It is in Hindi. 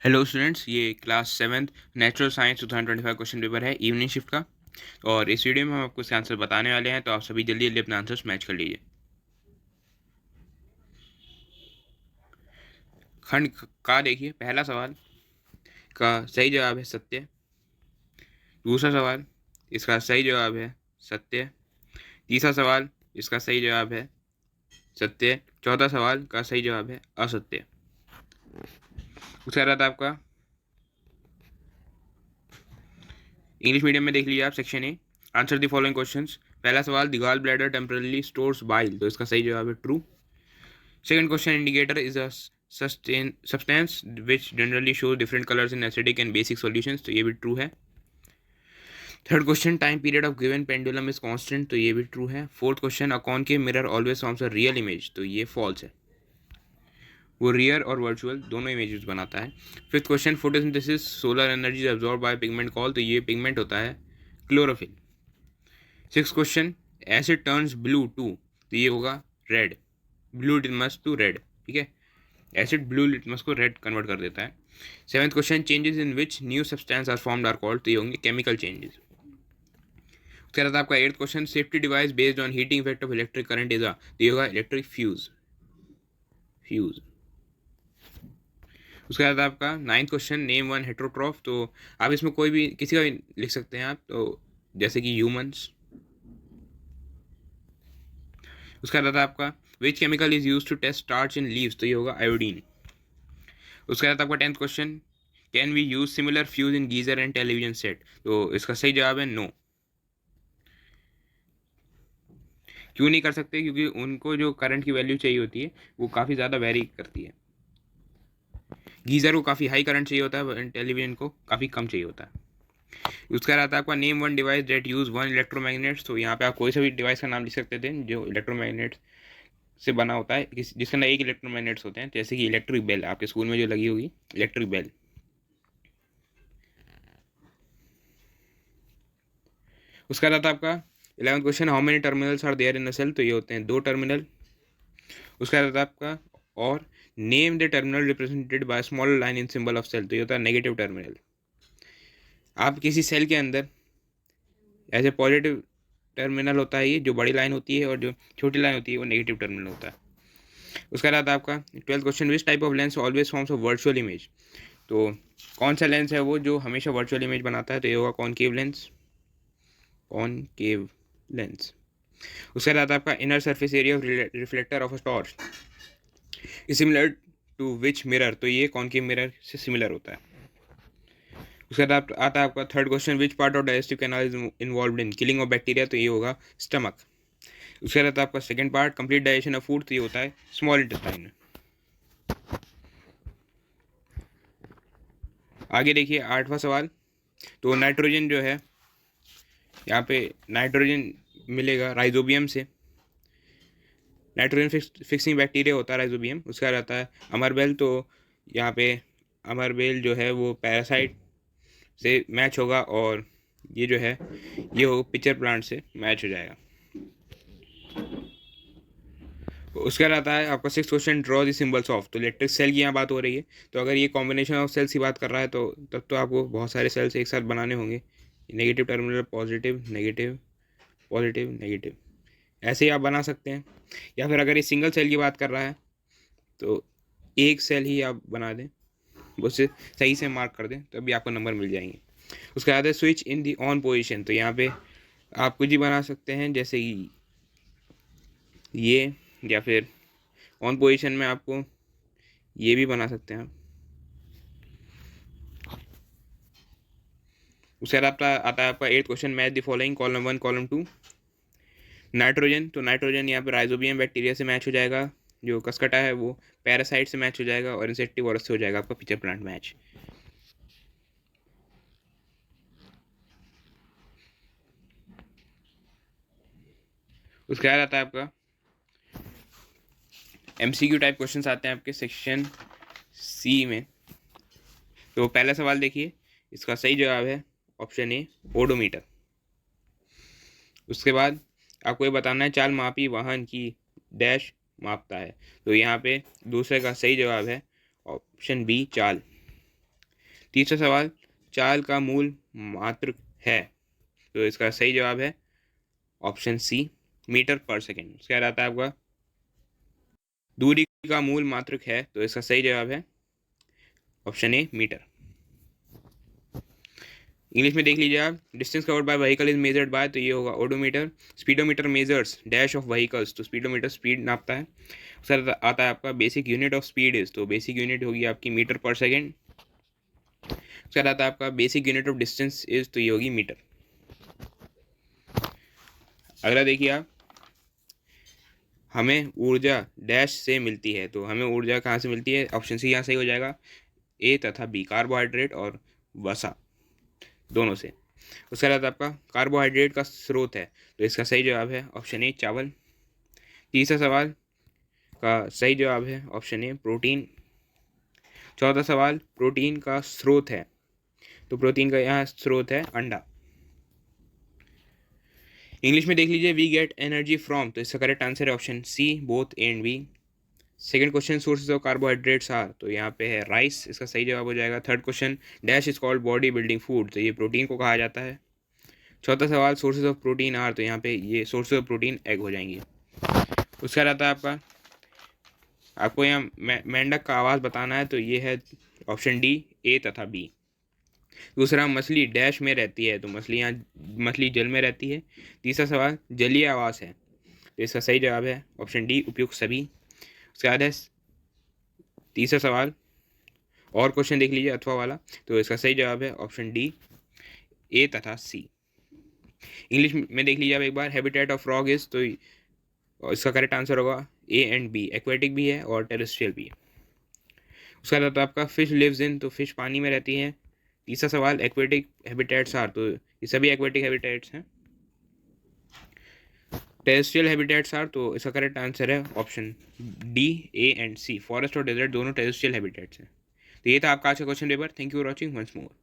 हेलो स्टूडेंट्स, ये class seventh natural science 2025 question paper है इवनिंग शिफ्ट का। और इस वीडियो में हम आपको इसके आंसर बताने वाले हैं, तो आप सभी जल्दी जल्दी अपने आंसर्स मैच कर लीजिए। खंड का देखिए, पहला सवाल का सही जवाब है सत्य। दूसरा सवाल, इसका सही जवाब है सत्य। तीसरा सवाल, इसका सही जवाब है सत्य। चौथा सवाल का सही जवाब है असत्य। उसके बाद आपका इंग्लिश मीडियम में देख लीजिए आप, section A, answer the following questions. पहला सवाल, the gall bladder temporarily stores bile, तो इसका सही जवाब है true. Second question, indicator is a substance which generally shows different colors in acidic and basic solutions, तो ये भी ट्रू है। Third question, time period of given pendulum is constant, तो ये भी ट्रू है। Fourth question, a concave mirror always forms a real image, तो ये फॉल्स है, वो रियल और वर्चुअल दोनों इमेजेस बनाता है। Fifth question, photosynthesis solar energy is absorb by pigment call, तो ये पिगमेंट होता है chlorophyll. Six question, acid turns blue to, तो ये होगा red, blue litmus to red, ठीक है। एसिड ब्लू लिटमस को रेड कन्वर्ट कर देता है। Seventh question, changes in which new substance are formed are called, तो ये होंगे केमिकल चेंजेस। उसके बाद आपका eighth question, safety device based on heating effect of electric current is तो ये होगा इलेक्ट्रिक फ्यूज। उसके बाद आपका ninth question, name one heterotroph, तो आप इसमें कोई भी किसी का भी लिख सकते हैं आप, तो जैसे कि ह्यूमंस। उसके बाद आपका which chemical is use to test starch in leaves, तो ये होगा आयोडीन। उसके बाद आपका tenth question, can we use similar fuse in geyser and television set, तो इसका सही जवाब है नो। क्यों नहीं कर सकते? क्योंकि उनको जो करंट की वैल्यू चाहिए होती है वो काफ़ी ज़्यादा वेरी करती है। गीज़र को काफ़ी हाई करंट चाहिए होता है, टेलीविजन को काफ़ी कम चाहिए होता है। उसका रहता है आपका name one device that use one electromagnets, तो यहाँ पे आप कोई सा भी डिवाइस का नाम लिख सकते थे जो इलेक्ट्रोमैग्नेट्स से बना होता है, जिसके अंदर एक इलेक्ट्रोमैग्नेट्स होते हैं, जैसे कि इलेक्ट्रिक बेल, आपके स्कूल में जो लगी होगी इलेक्ट्रिक बेल। उसका रहता है आपका 11th question, how many terminals are there in a cell, तो ये होते हैं 2 टर्मिनल। उसका रहता है आपका और name the terminal represented by small line in symbol of cell, तो ये होता है नेगेटिव टर्मिनल। आप किसी सेल के अंदर ऐसे पॉजिटिव टर्मिनल होता है ये जो बड़ी लाइन होती है, और जो छोटी लाइन होती है वो नेगेटिव टर्मिनल होता है। उसका रहता है आपका 12th question, which type of lens always forms a virtual image, तो कौन सा लेंस है वो जो हमेशा वर्चुअल इमेज बनाता है, तो ये होगा कॉनकेव लेंस। Concave lens. उसका रहता है आपका inner surface area of reflector of a torch is similar to which mirror, तो ये कॉनकेव मिरर से सिमिलर होता है। उसके बाद आता है आपका third question, which part of digestive canal is involve in killing of bacteria, तो ये होगा स्टमक। उसके बाद आपका second part, complete digestion of food, तो ये होता है स्मॉल इंटेस्टाइन। आगे देखिए 8वां सवाल, तो नाइट्रोजन जो है, यहाँ पे नाइट्रोजन मिलेगा राइजोबियम से। नाइट्रोजन फिक्सिंग बैक्टीरिया होता है राइजोबियम। उसका रहता है अमरबेल, तो यहाँ पे अमरबेल जो है वो पैरासाइट से मैच होगा, और ये जो है ये हो पिक्चर प्लांट से मैच हो जाएगा। उसका रहता है आपका 6th question, draw the symbols of, तो इलेक्ट्रिक सेल की यहाँ बात हो रही है, तो अगर ये कॉम्बिनेशन ऑफ सेल्स की बात कर रहा है तो तब तो आपको बहुत सारे सेल्स एक साथ बनाने होंगे। Negative terminal, positive negative, positive negative, ऐसे ही आप बना सकते हैं। या फिर अगर ये सिंगल सेल की बात कर रहा है तो एक सेल ही आप बना दें, उससे सही से मार्क कर दें, तभी आपको नंबर मिल जाएंगे। उसके बाद है switch in the on position, तो यहाँ पे आप कुछ ही बना सकते हैं, जैसे कि ये, या फिर ऑन पोजीशन में आपको ये भी बना सकते हैं आप। उसके बाद आता है आपका 8th question, match the following column 1 column 2। Nitrogen, तो नाइट्रोजन यहाँ पे राइजोबियम बैक्टीरिया से मैच हो जाएगा, जो कसकटा है वो पैरासाइट से मैच हो जाएगा, और इंसेक्टिवोरस से हो जाएगा आपका पिक्चर प्लांट मैच। उसके बाद आता है आपका MCQ टाइप क्वेश्चन आते हैं आपके सेक्शन सी में। तो पहला सवाल देखिए, इसका सही जवाब है ऑप्शन ए, ओडोमीटर। उसके बाद आपको ये बताना है चाल मापी वाहन की डैश मापता है, तो यहाँ पे दूसरे का सही जवाब है ऑप्शन बी, चाल। तीसरा सवाल, चाल का मूल मात्रक है, तो इसका सही जवाब है ऑप्शन सी, मीटर पर सेकेंड। क्या रहता है आपका, दूरी का मूल मात्रक है, तो इसका सही जवाब है ऑप्शन ए, मीटर। इंग्लिश में देख लीजिए आप, distance covered by vehicle is measured by, तो ये होगा odometer. Speedometer measures dash of vehicles, तो स्पीडोमीटर स्पीड नापता है। सर आता है आपका basic unit of speed is, तो बेसिक यूनिट होगी आपकी मीटर पर सेकेंड। सर आता है आपका basic unit of distance is, तो ये होगी मीटर। अगला देखिए आप, हमें ऊर्जा डैश से मिलती है, तो हमें ऊर्जा कहाँ से मिलती है, ऑप्शन सी यहाँ सही हो जाएगा, ए तथा बी, कार्बोहाइड्रेट और वसा दोनों से। उसके बाद आपका कार्बोहाइड्रेट का स्रोत है, तो इसका सही जवाब है ऑप्शन ए, चावल। तीसरा सवाल का सही जवाब है ऑप्शन ए, प्रोटीन। चौथा सवाल, प्रोटीन का स्रोत है, तो प्रोटीन का यहाँ स्रोत है अंडा। इंग्लिश में देख लीजिए, वी गेट एनर्जी फ्रॉम, तो इसका करेक्ट आंसर है option C, both A and B. Second question, sources of carbohydrates are, तो यहाँ पे है राइस, इसका सही जवाब हो जाएगा। Third question, dash is called body building food, तो ये प्रोटीन को कहा जाता है। चौथा सवाल, सोर्सेज ऑफ प्रोटीन आर, तो यहाँ पे ये सोर्सेज ऑफ प्रोटीन एग हो जाएंगे। उसका रहता है आपको यहाँ मेंढक का आवाज़ बताना है, तो ये है ऑप्शन डी, ए तथा बी। दूसरा, मछली डैश में रहती है, तो मछली जल में रहती है। तीसरा सवाल, जलीय आवास है, तो इसका सही जवाब है ऑप्शन डी, उपयुक्त सभी। उसके बाद है तीसरा सवाल, और क्वेश्चन देख लीजिए अथवा वाला, तो इसका सही जवाब है ऑप्शन डी, ए तथा सी। इंग्लिश में देख लीजिए आप एक बार, हैबिटेट ऑफ फ्रॉग इज, तो इसका करेक्ट आंसर होगा ए एंड बी, एक्वेटिक भी है और टेरेस्ट्रियल भी है। उसका बाद आपका फिश लिव्स इन, तो फिश पानी में रहती है। तीसरा सवाल, एक्वेटिक हैबिटेट्स आर, तो ये सभी एक्वेटिक हैबिटेट्स हैं। टेरेस्ट्रियल हैबिटेट्स आर, तो इसका करेक्ट आंसर है option D, A and C, forest और डेजर्ट दोनों टेरेस्ट्रियल हैबिटेट्स हैं। तो ये था आपका आज का question paper. Thank you for watching once more.